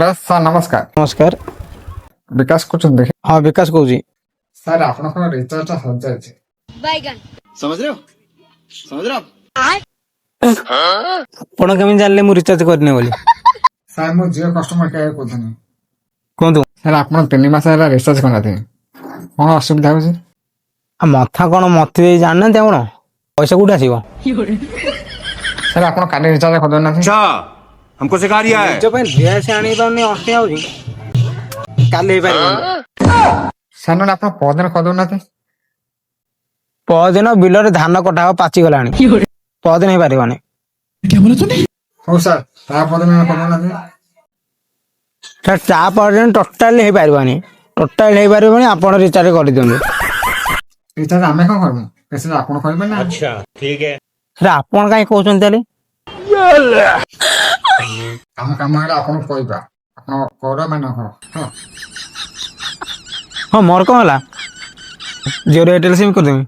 Hello sir नमस्कार। नमस्कार। विकास कुछ देखे हाँ विकास कौच। सर आपन रिचार्ज हो जाए समझ रहे हो समझ रहे हो ଆପଣ କେମିତି ଜାଣିଲେ ମୁଁ ରିଚାର୍ଜ କରିନି ବୋଲି? सर मो जियो कस्टमर केयर को धनी କୁହନ୍ତୁ। सर आपन 3 मास ହେଲା रिचार्ज करना थे कौन असुविधा हो ମଥା କଣ ମତେ ଜାଣିନାହାନ୍ତି ଆପଣ? ପଇସା କୋଉଠି ଆସିବ? सर आपन काली रिचार्ज कर देना थे। अच्छा हमको सिखा रिया है ନିଜ ପାଇଁ ଡ୍ରେସ୍ ଆଣି ପାରୁନି ଅଣ୍ଟି ଆଉଛି କାଲି ହେଇପାରିବନି। सर ना आपन पौधन कर देना थे। ପରଦିନ ବିଲରେ ଧାନ କଟା ହବ ପାଚି ଗଲାଣି ପରଦିନ ହେଇପାରିବନି। हो सर ता पौधन कर देना थे। ତା ପରଦିନ ଟୋଟାଲି ହେଇପାରିବନି ଆପଣ ରିଚାର୍ଜ କରିଦିଅନ୍ତୁ। रिचार्ज आमे कोन करबो पैसे आपन करबे ना। अच्छा ठीक है ସେଟା ଆପଣ କାହିଁ କହୁଛନ୍ତି ତାହେଲେ? काम काम है आपन कहबा आपन कर माने हो हां ହଁ ମୋର କଣ ହେଲା? ଜିଓ ଏୟାରଟେଲ ସିମ୍ କରିଦେବି।